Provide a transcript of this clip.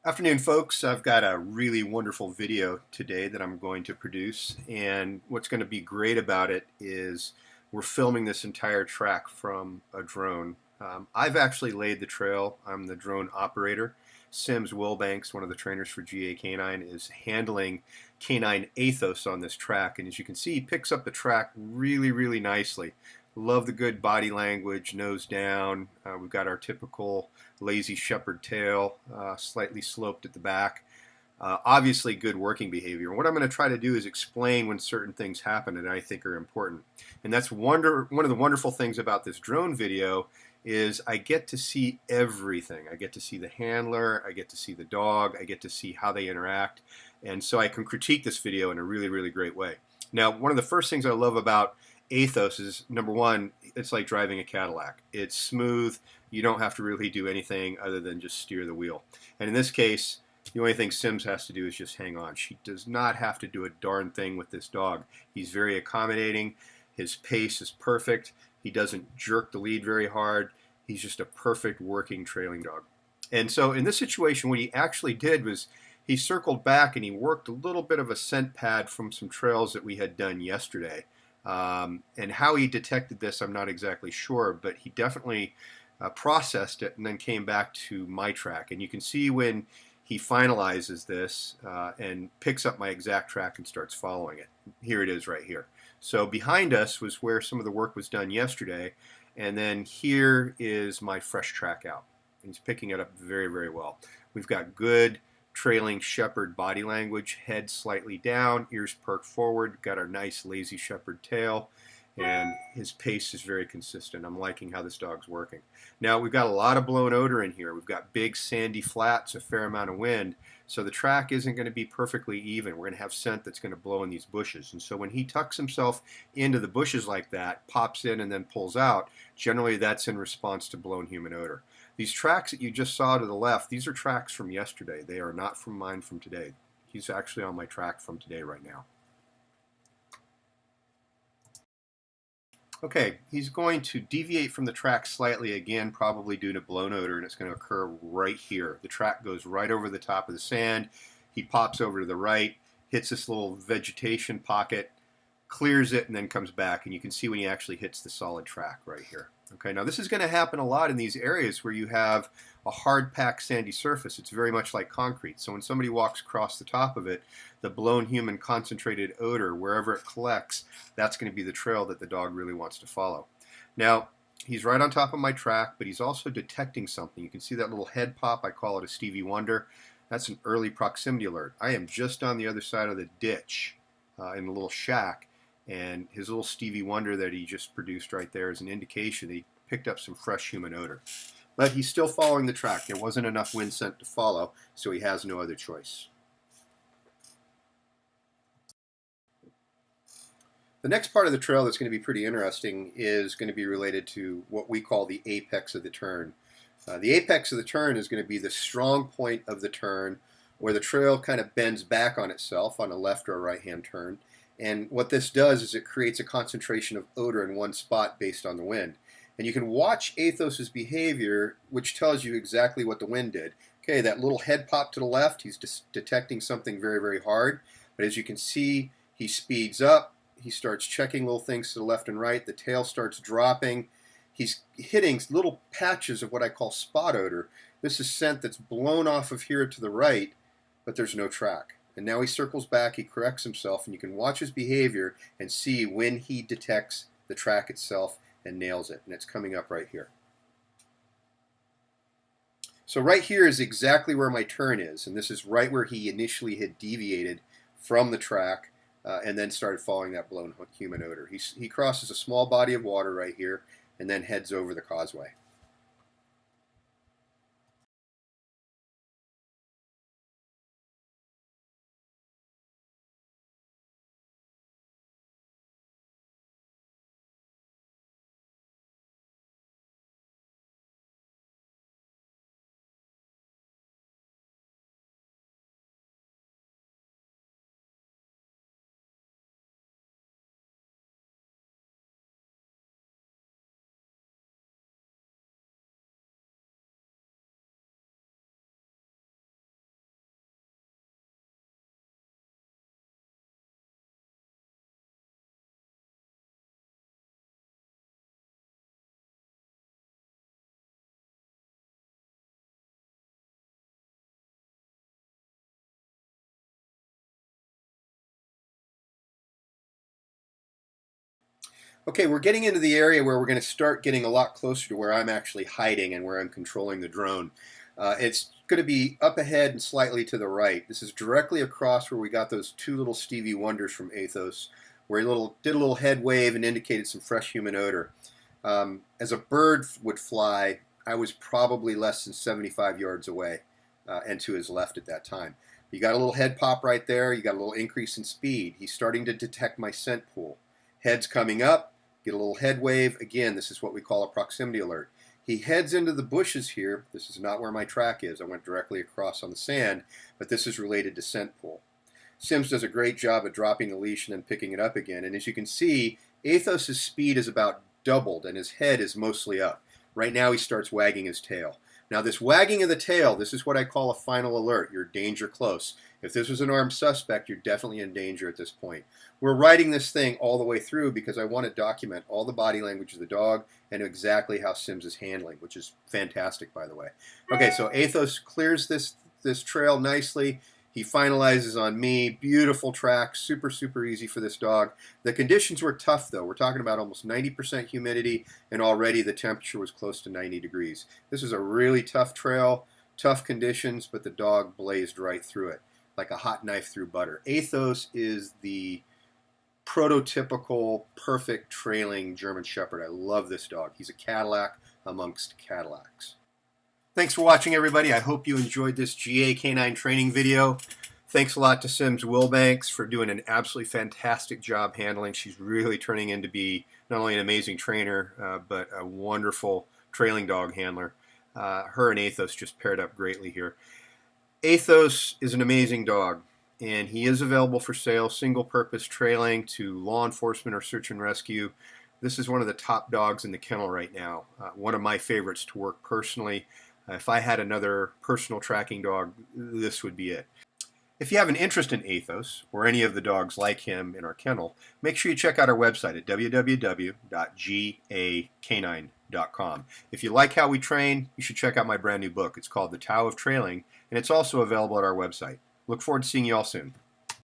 Afternoon, folks. I've got a really wonderful video today that I'm going to produce, and what's going to be great about it is we're filming this entire track from a drone. I've actually laid the trail. I'm the drone operator. Sims Wilbanks, one of the trainers for GA Canine, is handling Canine Athos on this track, and as you can see, he picks up the track really, really nicely. Love the good body language, nose down. We've got our typical lazy shepherd tail, slightly sloped at the back. Obviously good working behavior. What I'm going to try to do is explain when certain things happen that I think are important. And that's one of the wonderful things about this drone video is I get to see everything. I get to see the handler, I get to see the dog, I get to see how they interact. And so I can critique this video in a really, really great way. Now, one of the first things I love about Athos is, number one, it's like driving a Cadillac. It's smooth. You don't have to really do anything other than just steer the wheel. And in this case, the only thing Sims has to do is just hang on. She does not have to do a darn thing with this dog. He's very accommodating. His pace is perfect. He doesn't jerk the lead very hard. He's just a perfect working trailing dog. And so in this situation, what he actually did was he circled back and he worked a little bit of a scent pad from some trails that we had done yesterday. And how he detected this, I'm not exactly sure, but he definitely processed it and then came back to my track. And you can see when he finalizes this and picks up my exact track and starts following it. Here it is right here. So behind us was where some of the work was done yesterday, and then here is my fresh track out. He's picking it up very, very well. We've got good trailing shepherd body language, head slightly down, ears perked forward, got our nice lazy shepherd tail, and his pace is very consistent. I'm liking how this dog's working. Now, we've got a lot of blown odor in here. We've got big sandy flats, a fair amount of wind, so the track isn't going to be perfectly even. We're going to have scent that's going to blow in these bushes, and so when he tucks himself into the bushes like that, pops in and then pulls out, generally that's in response to blown human odor. These tracks that you just saw to the left, these are tracks from yesterday. They are not from mine from today. He's actually on my track from today right now. Okay, he's going to deviate from the track slightly again, probably due to blown odor, and it's going to occur right here. The track goes right over the top of the sand. He pops over to the right, hits this little vegetation pocket, clears it, and then comes back. And you can see when he actually hits the solid track right here. Okay, now this is going to happen a lot in these areas where you have a hard-packed sandy surface. It's very much like concrete. So when somebody walks across the top of it, the blown human concentrated odor, wherever it collects, that's going to be the trail that the dog really wants to follow. Now, he's right on top of my track, but he's also detecting something. You can see that little head pop. I call it a Stevie Wonder. That's an early proximity alert. I am just on the other side of the ditch in a little shack, and his little Stevie Wonder that he just produced right there is an indication that he picked up some fresh human odor. But he's still following the track. There wasn't enough wind scent to follow, so he has no other choice. The next part of the trail that's going to be pretty interesting is going to be related to what we call the apex of the turn. The apex of the turn is going to be the strong point of the turn where the trail kind of bends back on itself on a left or a right-hand turn. And what this does is it creates a concentration of odor in one spot based on the wind. And you can watch Athos's behavior, which tells you exactly what the wind did. Okay, that little head pop to the left, he's detecting something very, very hard. But as you can see, he speeds up. He starts checking little things to the left and right. The tail starts dropping. He's hitting little patches of what I call spot odor. This is scent that's blown off of here to the right, but there's no track. And now he circles back, he corrects himself, and you can watch his behavior and see when he detects the track itself and nails it. And it's coming up right here. So right here is exactly where my turn is, and this is right where he initially had deviated from the track and then started following that blown human odor. He crosses a small body of water right here and then heads over the causeway. Okay, we're getting into the area where we're going to start getting a lot closer to where I'm actually hiding and where I'm controlling the drone. It's going to be up ahead and slightly to the right. This is directly across where we got those two little Stevie Wonders from Athos, where he did a little head wave and indicated some fresh human odor. As a bird would fly, I was probably less than 75 yards away and to his left at that time. You got a little head pop right there. You got a little increase in speed. He's starting to detect my scent pool. Head's coming up. Get a little head wave. Again, this is what we call a proximity alert. He heads into the bushes here. This is not where my track is. I went directly across on the sand, but this is related to scent pool. Sims does a great job at dropping the leash and then picking it up again. And as you can see, Athos' speed is about doubled and his head is mostly up. Right now he starts wagging his tail. Now this wagging of the tail, this is what I call a final alert. You're danger close. If this was an armed suspect, you're definitely in danger at this point. We're writing this thing all the way through because I want to document all the body language of the dog and exactly how Sims is handling, which is fantastic, by the way. Okay, so Athos clears this trail nicely. He finalizes on me. Beautiful track, super, super easy for this dog. The conditions were tough, though. We're talking about almost 90% humidity, and already the temperature was close to 90 degrees. This is a really tough trail, tough conditions, but the dog blazed right through it like a hot knife through butter. Athos is the prototypical, perfect trailing German Shepherd. I love this dog. He's a Cadillac amongst Cadillacs. Thanks for watching, everybody. I hope you enjoyed this GA Canine training video. Thanks a lot to Sims Wilbanks for doing an absolutely fantastic job handling. She's really turning in to be not only an amazing trainer, but a wonderful trailing dog handler. Her and Athos just paired up greatly here. Athos is an amazing dog, and he is available for sale, single-purpose trailing to law enforcement or search and rescue. This is one of the top dogs in the kennel right now. One of my favorites to work personally. If I had another personal tracking dog, this would be it. If you have an interest in Athos or any of the dogs like him in our kennel, make sure you check out our website at www.gacanine.com. If you like how we train, you should check out my brand new book. It's called The Tao of Trailing, and it's also available at our website. Look forward to seeing you all soon.